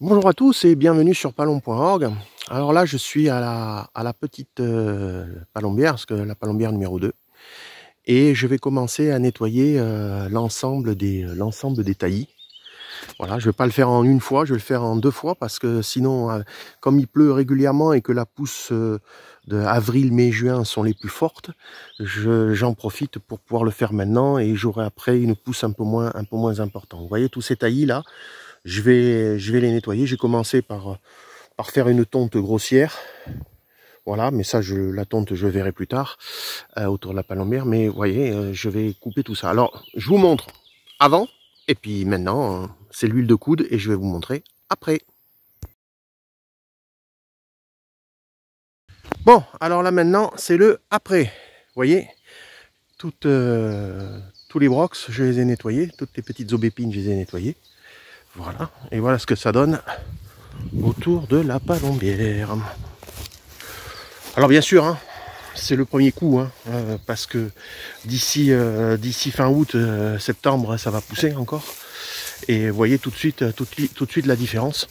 Bonjour à tous et bienvenue sur palombe.org. Alors là je suis à la petite palombière, parce que la palombière numéro 2, et je vais commencer à nettoyer l'ensemble des taillis. Voilà, je vais pas le faire en une fois, je vais le faire en 2 fois, parce que sinon comme il pleut régulièrement et que la pousse de avril, mai, juin sont les plus fortes, j'en profite pour pouvoir le faire maintenant, et j'aurai après une pousse un peu moins importante. Vous voyez tous ces taillis là, je vais les nettoyer. J'ai commencé par faire une tonte grossière. Voilà, mais ça, la tonte, je verrai plus tard autour de la palombière. Mais vous voyez, je vais couper tout ça. Alors, je vous montre avant, et puis maintenant, c'est l'huile de coude, et je vais vous montrer après. Bon, alors là maintenant, c'est le après. Vous voyez, tous les brocs, je les ai nettoyés. Toutes les petites aubépines, je les ai nettoyées. Voilà, et voilà ce que ça donne autour de la palombière. Alors bien sûr, hein, c'est le premier coup, hein, parce que d'ici fin août, septembre, ça va pousser encore. Et vous voyez tout de suite la différence.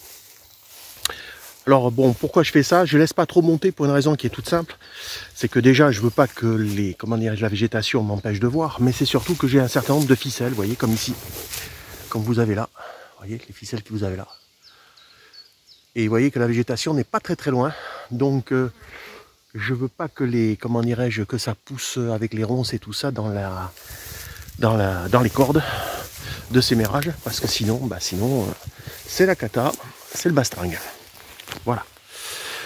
Alors bon, pourquoi je fais ça? Je laisse pas trop monter pour une raison qui est toute simple. C'est que déjà, je veux pas que la végétation m'empêche de voir, mais c'est surtout que j'ai un certain nombre de ficelles, vous voyez, comme ici, comme vous avez là. Vous voyez les ficelles que vous avez là. Et vous voyez que la végétation n'est pas très loin. Donc je veux pas que que ça pousse avec les ronces et tout ça dans les cordes de sémérage, parce que sinon c'est la cata, c'est le bastringue. Voilà.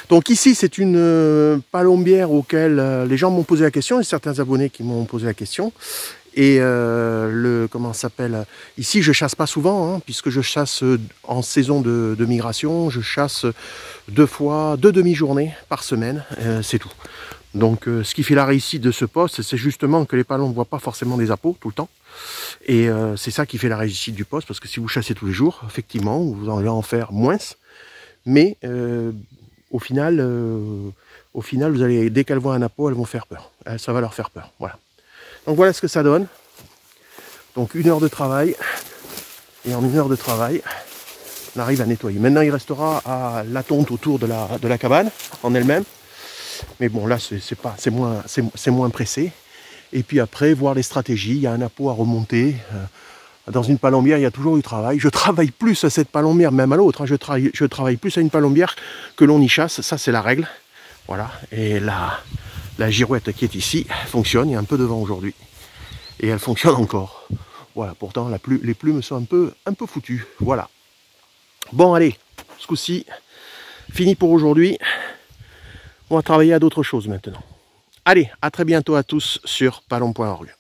Donc ici c'est une palombière auquel les gens m'ont posé la question, et certains abonnés qui m'ont posé la question. Et comment ça s'appelle, ici je chasse pas souvent, hein, puisque je chasse en saison de migration, je chasse 2 demi-journées par semaine, c'est tout. Donc ce qui fait la réussite de ce poste, c'est justement que les palombes ne voient pas forcément des appos tout le temps. Et c'est ça qui fait la réussite du poste, parce que si vous chassez tous les jours, effectivement, vous allez en faire moins. Mais au final, vous allez, dès qu'elles voient un appôt, elles vont faire peur. Ça va leur faire peur, voilà. Donc voilà ce que ça donne. Donc 1 heure de travail. Et en 1 heure de travail, on arrive à nettoyer. Maintenant, il restera à la tonte autour de la cabane en elle-même. Mais bon, là, c'est moins pressé. Et puis après, voir les stratégies. Il y a un appôt à remonter. Dans une palombière, il y a toujours du travail. Je travaille plus à cette palombière, même à l'autre. Hein. Je travaille plus à une palombière que l'on y chasse. Ça, c'est la règle. Voilà. Et la girouette qui est ici fonctionne, il y a un peu de vent aujourd'hui. Et elle fonctionne encore. Voilà, pourtant les plumes sont un peu foutues. Voilà. Bon allez, ce coup-ci, fini pour aujourd'hui. On va travailler à d'autres choses maintenant. Allez, à très bientôt à tous sur palombe.org.